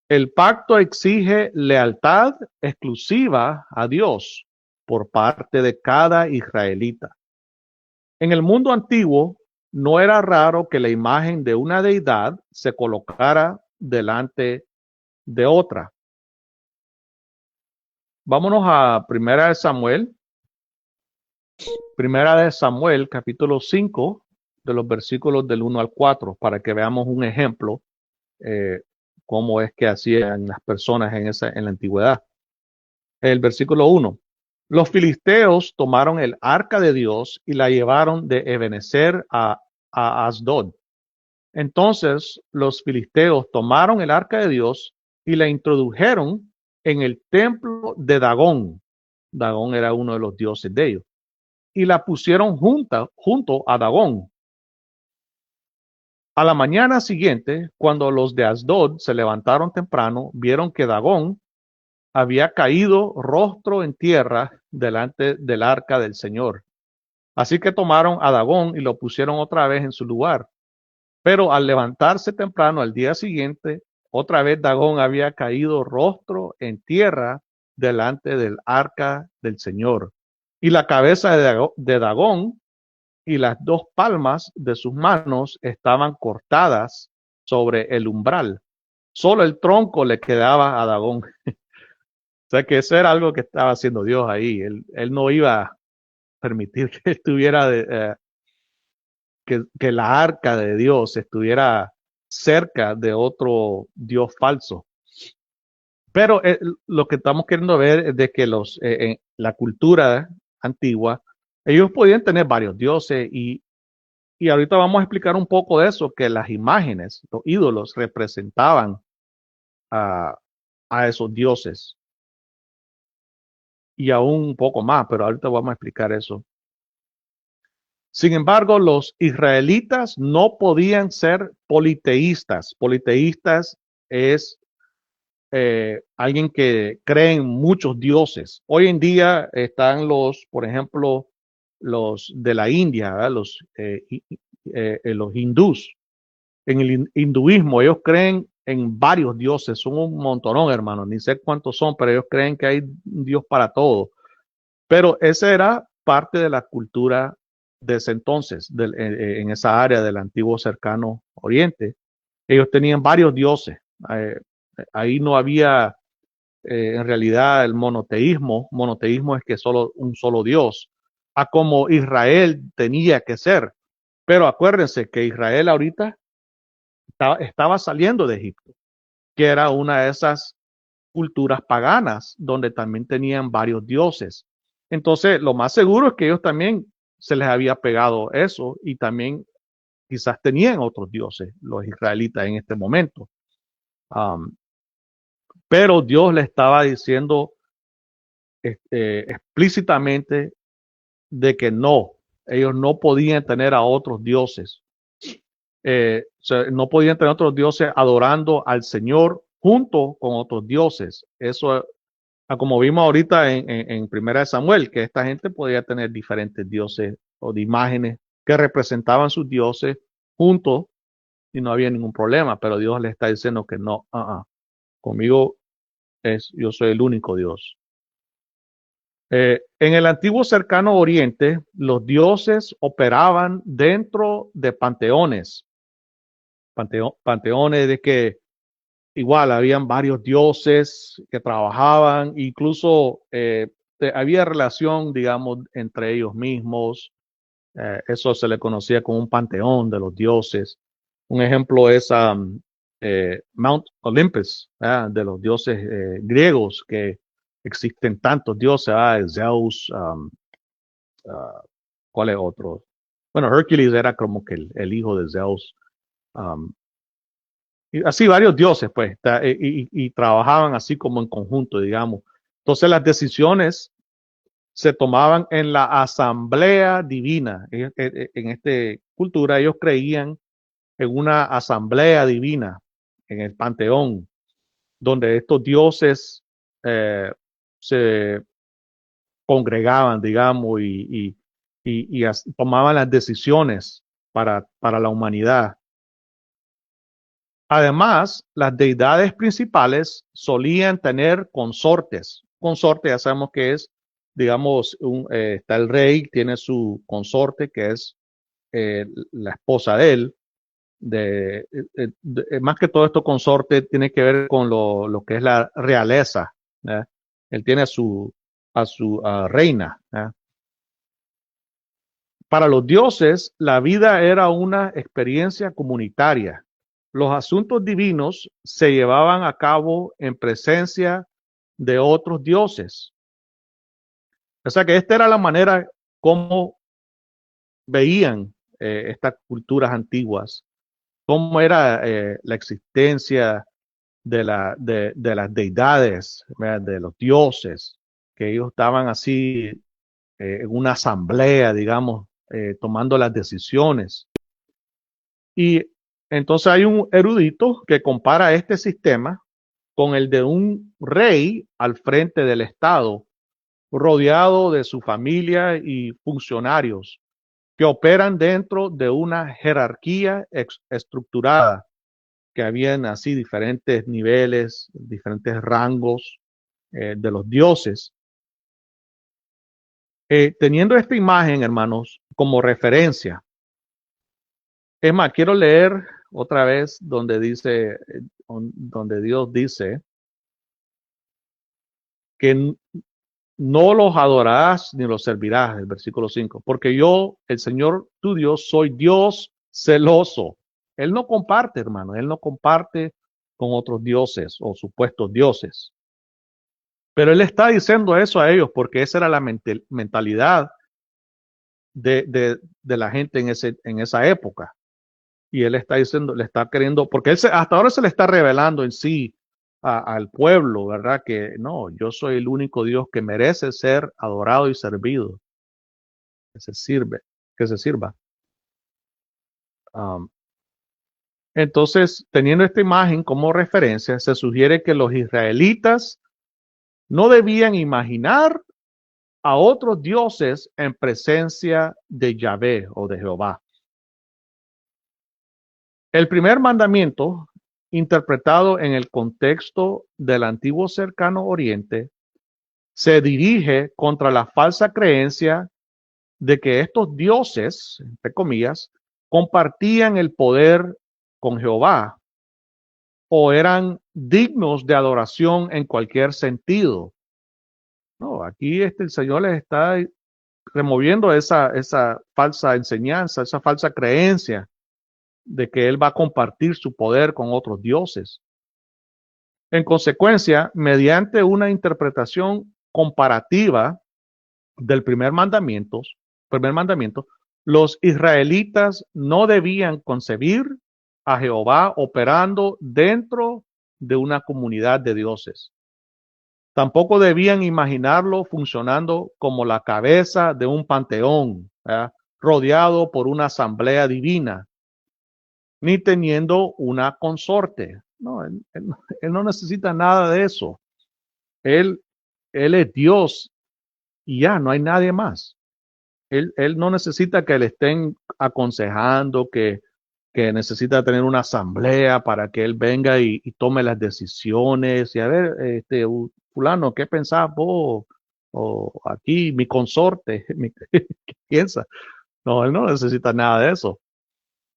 El pacto exige lealtad exclusiva a Dios por parte de cada israelita. En el mundo antiguo, no era raro que la imagen de una deidad se colocara delante de otra. Vámonos a Primera de Samuel, capítulo 5, de los versículos del 1 al 4, para que veamos un ejemplo cómo es que hacían las personas en la antigüedad. El versículo 1. Los filisteos tomaron el arca de Dios y la llevaron de Ebenezer a Asdod. Entonces los filisteos tomaron el arca de Dios y la introdujeron en el templo de Dagón. Dagón era uno de los dioses de ellos. Y la pusieron junto a Dagón. A la mañana siguiente, cuando los de Asdod se levantaron temprano, vieron que Dagón había caído rostro en tierra delante del arca del Señor. Así que tomaron a Dagón y lo pusieron otra vez en su lugar. Pero al levantarse temprano al día siguiente, otra vez Dagón había caído rostro en tierra delante del arca del Señor. Y la cabeza de Dagón y las dos palmas de sus manos estaban cortadas sobre el umbral. Solo el tronco le quedaba a Dagón. O sea que eso era algo que estaba haciendo Dios ahí. Él no iba permitir que estuviera que la arca de Dios estuviera cerca de otro Dios falso. Pero lo que estamos queriendo ver es de que en la cultura antigua, ellos podían tener varios dioses y ahorita vamos a explicar un poco de eso, que las imágenes, los ídolos representaban a, a esos dioses y aún un poco más, pero ahorita vamos a explicar eso. Sin embargo, los israelitas no podían ser politeístas. Politeístas es alguien que cree en muchos dioses. Hoy en día están por ejemplo, los de la India, ¿verdad? Los hindús. En el hinduismo ellos creen en varios dioses, son un montonón, hermano, ni sé cuántos son, pero ellos creen que hay un Dios para todo. Pero esa era parte de la cultura de ese entonces, en esa área del antiguo cercano oriente. Ellos tenían varios dioses. Ahí no había en realidad el monoteísmo. Monoteísmo es que solo un solo Dios, a como Israel tenía que ser. Pero acuérdense que Israel ahorita estaba saliendo de Egipto, que era una de esas culturas paganas donde también tenían varios dioses. Entonces, lo más seguro es que ellos también se les había pegado eso y también quizás tenían otros dioses, los israelitas en este momento. Um, pero Dios le estaba diciendo explícitamente de que no, ellos no podían tener a otros dioses. O sea, no podían tener otros dioses adorando al Señor junto con otros dioses. Eso, como vimos ahorita en Primera de Samuel, que esta gente podía tener diferentes dioses o de imágenes que representaban sus dioses juntos y no había ningún problema, pero Dios le está diciendo que no, conmigo yo soy el único Dios. En el antiguo cercano oriente, los dioses operaban dentro de panteones. Panteones de que igual habían varios dioses que trabajaban, incluso había relación, digamos, entre ellos mismos. Eso se le conocía como un panteón de los dioses. Un ejemplo es Mount Olympus, de los dioses griegos, que existen tantos dioses, Zeus, ¿cuál es otro? Bueno, Hércules era como que el hijo de Zeus. Um, y así varios dioses, pues, y trabajaban así como en conjunto, digamos. Entonces las decisiones se tomaban en la asamblea divina. En esta cultura ellos creían en una asamblea divina, en el panteón, donde estos dioses se congregaban, digamos, y tomaban las decisiones para la humanidad. Además, las deidades principales solían tener consortes. Consorte, ya sabemos que es, digamos, está el rey, tiene su consorte, que es la esposa de él. Más que todo esto consorte tiene que ver con lo que es la realeza. Él tiene a su reina. Para los dioses, la vida era una experiencia comunitaria. Los asuntos divinos se llevaban a cabo en presencia de otros dioses. O sea que esta era la manera como veían estas culturas antiguas, cómo era la existencia de las deidades, ¿verdad? De los dioses, que ellos estaban así en una asamblea, digamos, tomando las decisiones. Y entonces hay un erudito que compara este sistema con el de un rey al frente del Estado, rodeado de su familia y funcionarios que operan dentro de una jerarquía estructurada, que habían así diferentes niveles, diferentes rangos de los dioses. Teniendo esta imagen, hermanos, como referencia, es más, quiero leer otra vez donde Dios dice que no los adorarás ni los servirás, el versículo 5, porque yo, el Señor tu Dios, soy Dios celoso. Él no comparte, hermano, él no comparte con otros dioses o supuestos dioses. Pero él está diciendo eso a ellos porque esa era la mentalidad de la gente en esa época. Y él está diciendo, le está queriendo, porque hasta ahora se le está revelando en sí al pueblo, ¿verdad? Que no, yo soy el único Dios que merece ser adorado y servido, que se sirve, que se sirva. Um, entonces, teniendo esta imagen como referencia, se sugiere que los israelitas no debían imaginar a otros dioses en presencia de Yahvé o de Jehová. El primer mandamiento, interpretado en el contexto del antiguo cercano oriente, se dirige contra la falsa creencia de que estos dioses, entre comillas, compartían el poder con Jehová o eran dignos de adoración en cualquier sentido. No, aquí el Señor les está removiendo esa falsa enseñanza, esa falsa creencia de que Él va a compartir su poder con otros dioses. En consecuencia, mediante una interpretación comparativa del primer mandamiento, los israelitas no debían concebir a Jehová operando dentro de una comunidad de dioses. Tampoco debían imaginarlo funcionando como la cabeza de un panteón, ¿verdad? Rodeado por una asamblea divina, ni teniendo una consorte. No, él no necesita nada de eso. Él, él es Dios y ya, no hay nadie más. Él no necesita que le estén aconsejando, que necesita tener una asamblea para que él venga y tome las decisiones. Y a ver, fulano, ¿qué pensás vos? O aquí, mi consorte, ¿qué piensa? No, él no necesita nada de eso.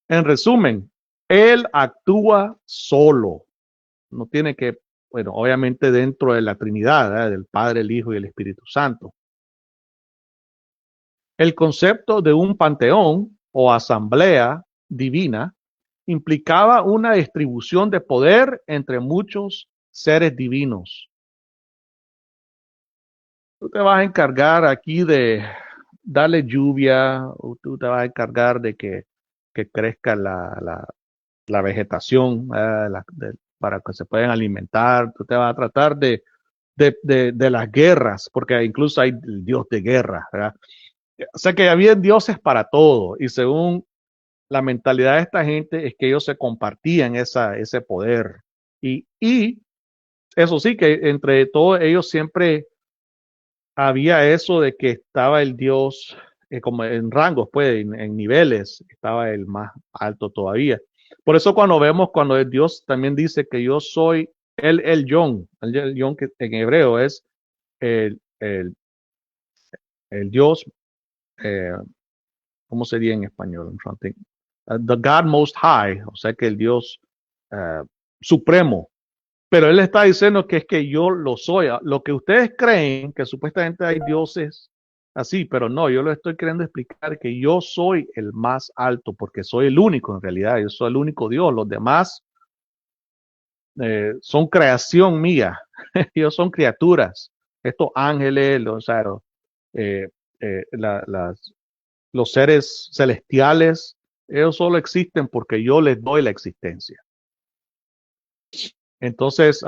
En resumen, él actúa solo. No tiene que, bueno, obviamente dentro de la Trinidad, del Padre, el Hijo y el Espíritu Santo. El concepto de un panteón o asamblea divina implicaba una distribución de poder entre muchos seres divinos. Tú te vas a encargar aquí de darle lluvia, o tú te vas a encargar de que crezca la vegetación para que se puedan alimentar. Tú te vas a tratar de las guerras, porque incluso hay el dios de guerra, ¿verdad? O sea que había dioses para todo, y según la mentalidad de esta gente es que ellos se compartían ese poder. Y eso sí, que entre todos ellos siempre había eso de que estaba el dios, como en rangos, pues, en niveles, estaba el más alto todavía. Por eso cuando el Dios también dice que yo soy el Yon, el Yon que en hebreo es el, el, el Dios, eh, ¿cómo sería en español? The God Most High, o sea que el Dios supremo. Pero él está diciendo que es que yo lo soy. Lo que ustedes creen que supuestamente hay dioses así, pero no, yo lo estoy queriendo explicar que yo soy el más alto porque soy el único en realidad, yo soy el único Dios. Los demás son creación mía, ellos son criaturas. Estos ángeles, eh, las los seres celestiales, ellos solo existen porque yo les doy la existencia. Entonces,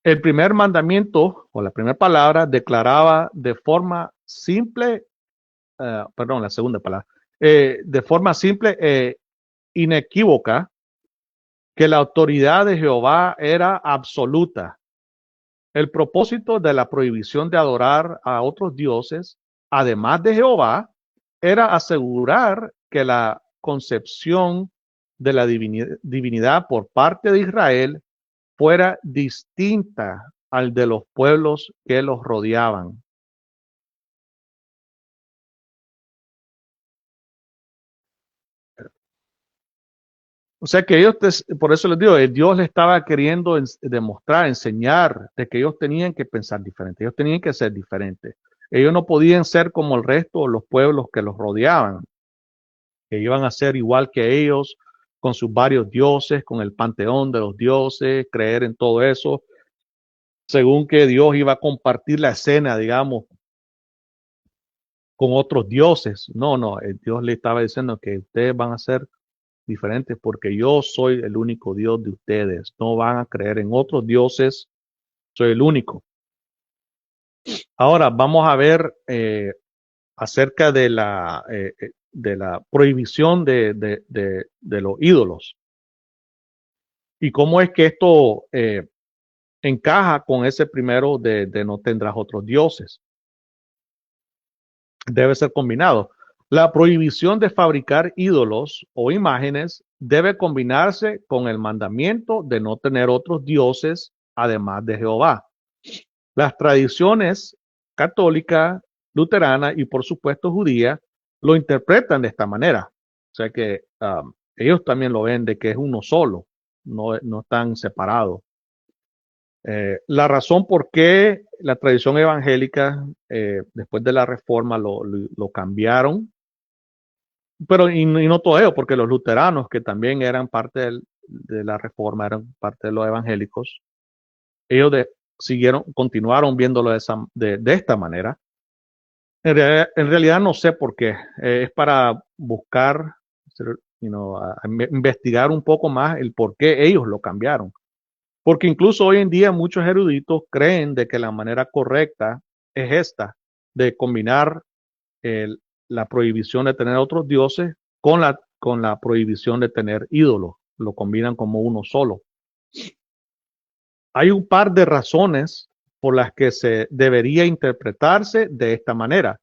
el primer mandamiento o la primera palabra declaraba de forma simple, perdón, la segunda palabra, de forma simple e inequívoca, que la autoridad de Jehová era absoluta. El propósito de la prohibición de adorar a otros dioses, además de Jehová, era asegurar que la concepción de la divinidad por parte de Israel fuera distinta al de los pueblos que los rodeaban. O sea que ellos, por eso les digo, Dios les estaba queriendo demostrar, enseñar de que ellos tenían que pensar diferente, ellos tenían que ser diferentes. Ellos no podían ser como el resto de los pueblos que los rodeaban, que iban a ser igual que ellos, con sus varios dioses, con el panteón de los dioses, creer en todo eso, según que Dios iba a compartir la escena, digamos, con otros dioses. No, no, Dios le estaba diciendo que ustedes van a ser diferentes porque yo soy el único Dios de ustedes. No van a creer en otros dioses, soy el único. Ahora vamos a ver acerca de la prohibición de los ídolos y cómo es que esto encaja con ese primero de no tendrás otros dioses. Debe ser combinado. La prohibición de fabricar ídolos o imágenes debe combinarse con el mandamiento de no tener otros dioses además de Jehová. Las tradiciones católica, luterana y por supuesto judía lo interpretan de esta manera. O sea que ellos también lo ven de que es uno solo, no están separados. La razón por qué la tradición evangélica después de la reforma lo cambiaron, pero y no todo ello, porque los luteranos que también eran parte de la reforma, eran parte de los evangélicos, ellos continuaron viéndolo de esta manera. En realidad no sé por qué, es para buscar, investigar un poco más el por qué ellos lo cambiaron. Porque incluso hoy en día muchos eruditos creen de que la manera correcta es esta, de combinar la prohibición de tener otros dioses con la prohibición de tener ídolos. Lo combinan como uno solo. Hay un par de razones por las que se debería interpretarse de esta manera.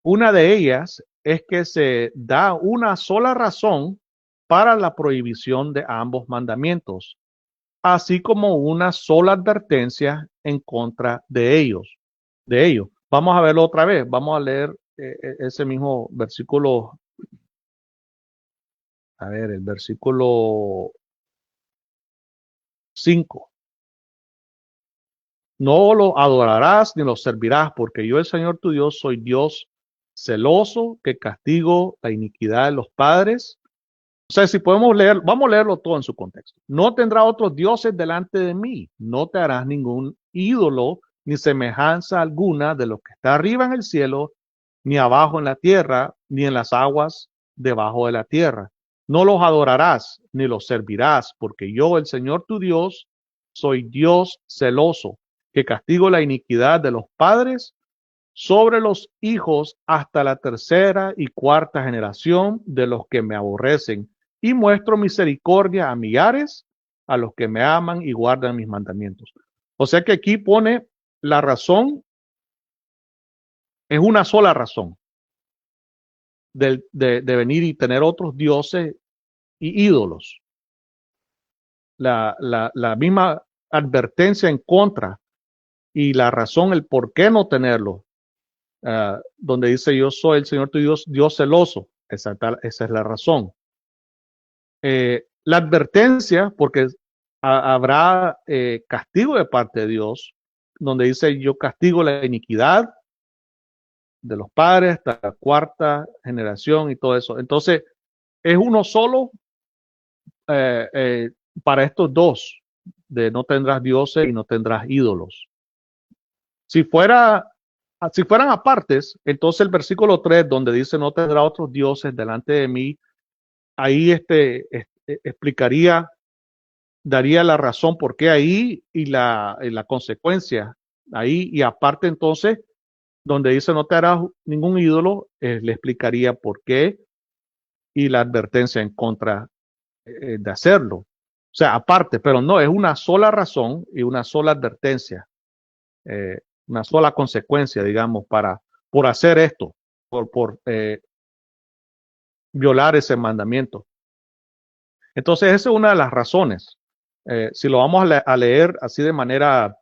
Una de ellas es que se da una sola razón para la prohibición de ambos mandamientos, así como una sola advertencia en contra de ellos. Vamos a verlo otra vez. Vamos a leer ese mismo versículo. A ver, el versículo 5. No lo adorarás ni lo servirás, porque yo, el Señor tu Dios, soy Dios celoso, que castigo la iniquidad de los padres. O sea, si podemos leer, vamos a leerlo todo en su contexto. No tendrá otros dioses delante de mí. No te harás ningún ídolo ni semejanza alguna de lo que está arriba en el cielo, ni abajo en la tierra, ni en las aguas debajo de la tierra. No los adorarás ni los servirás, porque yo, el Señor tu Dios, soy Dios celoso, que castigo la iniquidad de los padres sobre los hijos hasta la tercera y cuarta generación de los que me aborrecen, y muestro misericordia a millares, a los que me aman y guardan mis mandamientos. O sea que aquí pone la razón, es una sola razón de venir y tener otros dioses y ídolos. La misma advertencia en contra y la razón, el por qué no tenerlo, donde dice yo soy el Señor tu Dios, Dios celoso. Esa es la razón. La advertencia, porque habrá castigo de parte de Dios, donde dice yo castigo la iniquidad de los padres hasta la cuarta generación y todo eso. Entonces, es uno solo eh, eh, para estos dos, de no tendrás dioses y no tendrás ídolos. Si fueran apartes, entonces el versículo 3, donde dice no tendrá otros dioses delante de mí, ahí explicaría, daría la razón por qué ahí y la consecuencia ahí, y aparte entonces, donde dice no te harás ningún ídolo, le explicaría por qué y la advertencia en contra de hacerlo. O sea, aparte, pero no, es una sola razón y una sola advertencia, una sola consecuencia, digamos, por hacer esto, por violar ese mandamiento. Entonces, esa es una de las razones. Si lo vamos a leer así de manera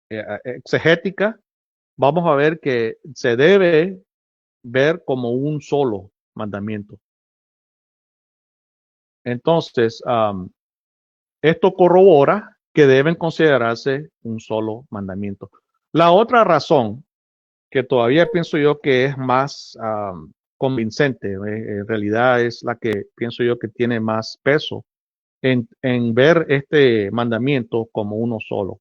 exegética, vamos a ver que se debe ver como un solo mandamiento. Entonces, esto corrobora que deben considerarse un solo mandamiento. La otra razón que todavía pienso yo que es más convincente, en realidad es la que pienso yo que tiene más peso en ver este mandamiento como uno solo.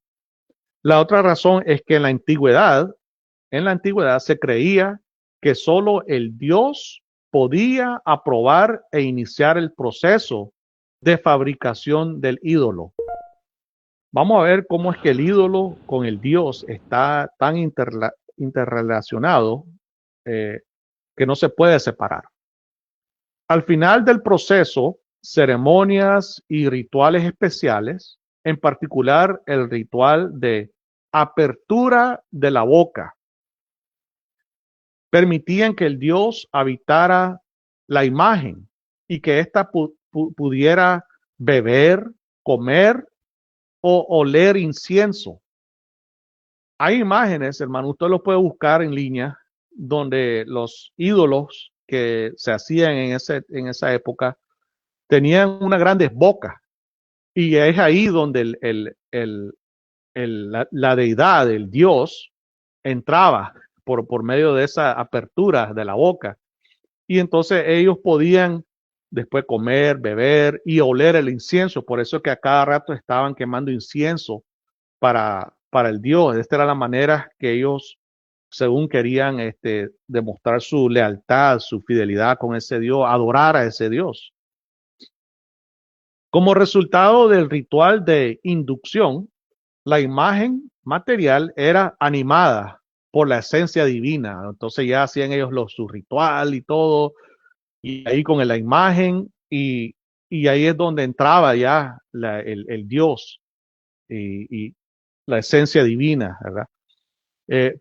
La otra razón es que en la antigüedad se creía que solo el Dios podía aprobar e iniciar el proceso de fabricación del ídolo. Vamos a ver cómo es que el ídolo con el Dios está tan interrelacionado que no se puede separar. Al final del proceso, ceremonias y rituales especiales, en particular el ritual de apertura de la boca, permitían que el Dios habitara la imagen y que ésta pudiera beber, comer o oler incienso. Hay imágenes, hermano, usted los puede buscar en línea, donde los ídolos que se hacían en esa época tenían unas grandes bocas. Y es ahí donde la deidad, el Dios, entraba por medio de esa apertura de la boca. Y entonces ellos podían después comer, beber y oler el incienso. Por eso que a cada rato estaban quemando incienso para el Dios. Esta era la manera que ellos, según querían demostrar su lealtad, su fidelidad con ese Dios, adorar a ese Dios. Como resultado del ritual de inducción, la imagen material era animada por la esencia divina. Entonces ya hacían ellos su ritual y todo, y ahí con la imagen, y ahí es donde entraba ya el Dios y la esencia divina, ¿verdad?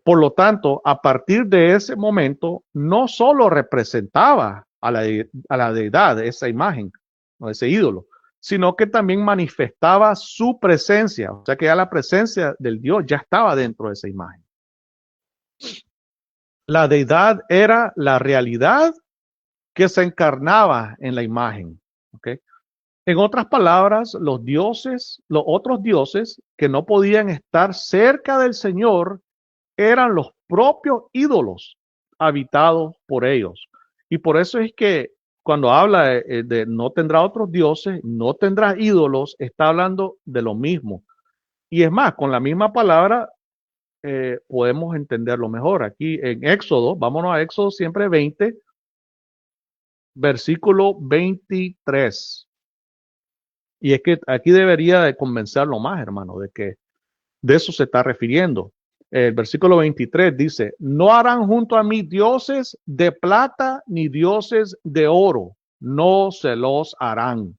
Por lo tanto, a partir de ese momento, no solo representaba a la deidad, esa imagen o ese ídolo, sino que también manifestaba su presencia. O sea que ya la presencia del Dios ya estaba dentro de esa imagen. La deidad era la realidad que se encarnaba en la imagen. ¿Okay? En otras palabras, los otros dioses que no podían estar cerca del Señor, eran los propios ídolos habitados por ellos. Y por eso es que cuando habla de no tendrá otros dioses, no tendrá ídolos, está hablando de lo mismo. Y es más, con la misma palabra podemos entenderlo mejor. Aquí en Éxodo, vámonos a Éxodo siempre 20, versículo 23. Y es que aquí debería de convencerlo más, hermano, de que de eso se está refiriendo. El versículo 23 dice, no harán junto a mí dioses de plata ni dioses de oro, no se los harán.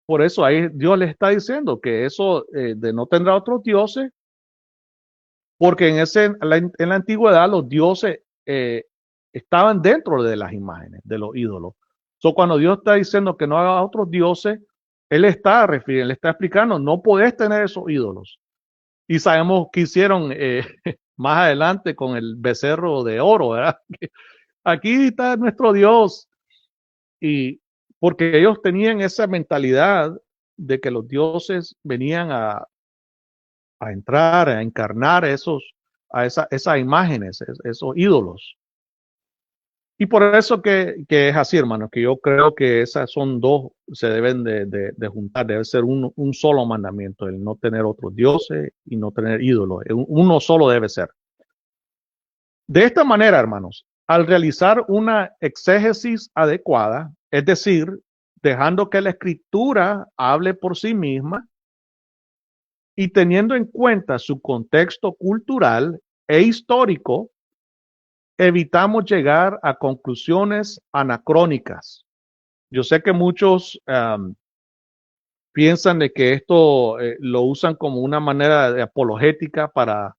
Por eso ahí Dios le está diciendo que eso de no tendrá otros dioses, porque en la antigüedad los dioses estaban dentro de las imágenes, de los ídolos. So, cuando Dios está diciendo que no haga otros dioses, Él está refiriendo, Él está explicando, no podés tener esos ídolos. Y sabemos que hicieron más adelante con el becerro de oro, ¿verdad? Aquí está nuestro Dios. Y porque ellos tenían esa mentalidad de que los dioses venían a entrar, a encarnar esas imágenes, esos ídolos. Y por eso que es así, hermano, que yo creo que esas son dos, se deben de juntar, debe ser un solo mandamiento, el no tener otros dioses y no tener ídolos, uno solo debe ser. De esta manera, hermanos, al realizar una exégesis adecuada, es decir, dejando que la escritura hable por sí misma y teniendo en cuenta su contexto cultural e histórico, evitamos llegar a conclusiones anacrónicas. Yo sé que muchos piensan de que esto lo usan como una manera de apologética para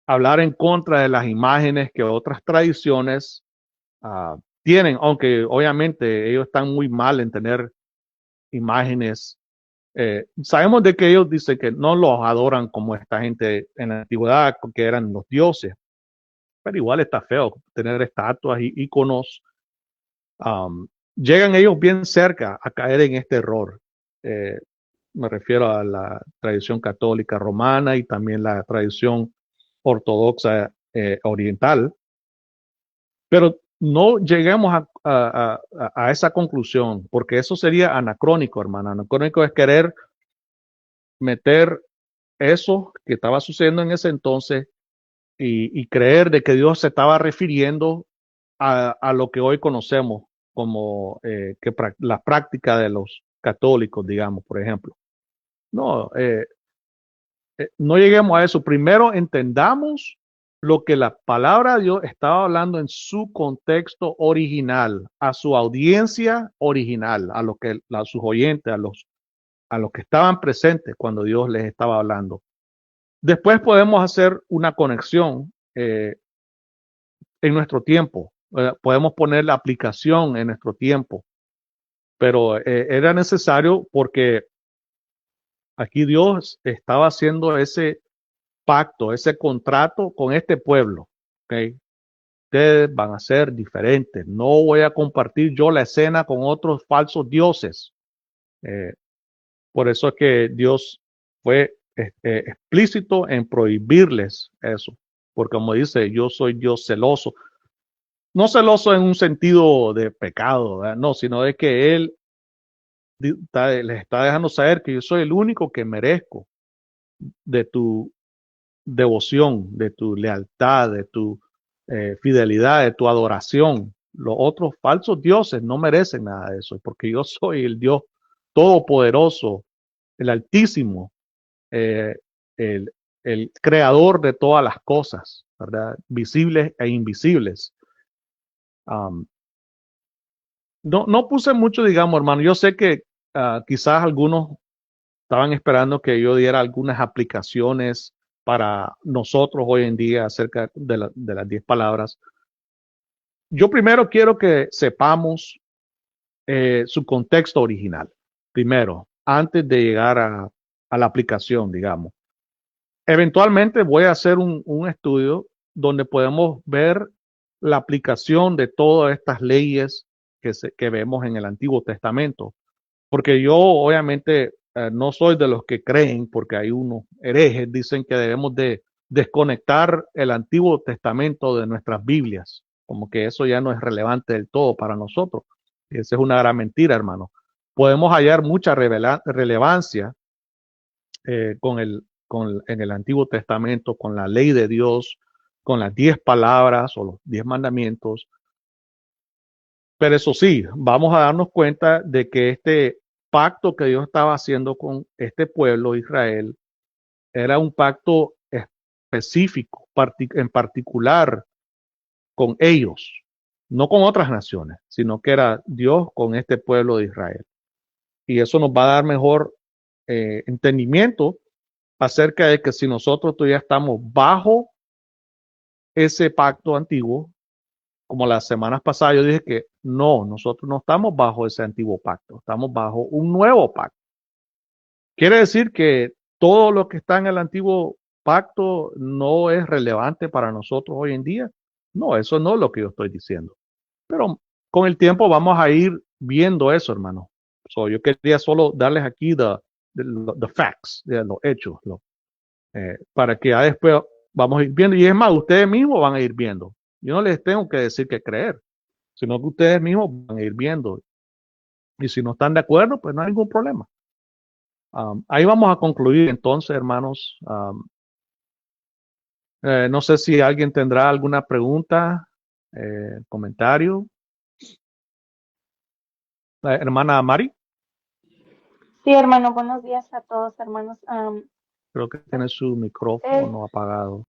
hablar en contra de las imágenes que otras tradiciones tienen, aunque obviamente ellos están muy mal en tener imágenes. Sabemos de que ellos dicen que no los adoran como esta gente en la antigüedad, que eran los dioses, pero igual está feo tener estatuas y íconos llegan ellos bien cerca a caer en este error. Eh, Me refiero a la tradición católica romana y también la tradición ortodoxa oriental, pero no lleguemos a esa conclusión, porque eso sería anacrónico, hermano. Anacrónico es querer meter eso que estaba sucediendo en ese entonces y creer de que Dios se estaba refiriendo a lo que hoy conocemos como la práctica de los católicos, digamos, por ejemplo. No, no lleguemos a eso. Primero entendamos lo que la palabra de Dios estaba hablando en su contexto original, a su audiencia original, a sus oyentes, a los que estaban presentes cuando Dios les estaba hablando. Después podemos hacer una conexión en nuestro tiempo. Podemos poner la aplicación en nuestro tiempo, pero era necesario porque aquí Dios estaba haciendo ese pacto, ese contrato con este pueblo. ¿Okay? Ustedes van a ser diferentes. No voy a compartir yo la escena con otros falsos dioses. Eh, por eso es que Dios fue explícito en prohibirles eso. Porque como dice, yo soy Dios celoso. No celoso en un sentido de pecado, ¿verdad? No, sino de que Él les está dejando saber que yo soy el único que merezco de tu devoción, de tu lealtad, de tu fidelidad, de tu adoración. Los otros falsos dioses no merecen nada de eso, porque yo soy el Dios todopoderoso, el altísimo, eh, el, el creador de todas las cosas, ¿verdad? Visibles e invisibles. Um, no puse mucho, digamos, hermano. Yo sé que quizás algunos estaban esperando que yo diera algunas aplicaciones para nosotros hoy en día acerca de las 10 palabras. Yo primero quiero que sepamos su contexto original, primero, antes de llegar a la aplicación, digamos. Eventualmente voy a hacer un estudio donde podemos ver la aplicación de todas estas leyes que vemos en el Antiguo Testamento. Porque yo obviamente no soy de los que creen, porque hay unos herejes, dicen que debemos de desconectar el Antiguo Testamento de nuestras Biblias, como que eso ya no es relevante del todo para nosotros. Esa es una gran mentira, hermano. Podemos hallar mucha relevancia en el Antiguo Testamento, con la ley de Dios, con las 10 palabras o los 10 mandamientos. Pero eso sí, vamos a darnos cuenta de que este pacto que Dios estaba haciendo con este pueblo Israel era un pacto específico, en particular con ellos, no con otras naciones, sino que era Dios con este pueblo de Israel. Y eso nos va a dar mejor entendimiento acerca de que si nosotros todavía estamos bajo ese pacto antiguo, como las semanas pasadas yo dije que no, nosotros no estamos bajo ese antiguo pacto, estamos bajo un nuevo pacto. Quiere decir que todo lo que está en el antiguo pacto no es relevante para nosotros hoy en día. No, eso no es lo que yo estoy diciendo. Pero con el tiempo vamos a ir viendo eso, hermano. Yo quería solo darles aquí the facts, los hechos, para que ya después vamos a ir viendo. Y es más, ustedes mismos van a ir viendo. Yo no les tengo que decir que creer, sino que ustedes mismos van a ir viendo. Y si no están de acuerdo, pues no hay ningún problema. Ahí vamos a concluir entonces, hermanos. No sé si alguien tendrá alguna pregunta, comentario. Hermana Mari, Sí, hermano, buenos días a todos, hermanos. creo que tiene su Es, micrófono apagado.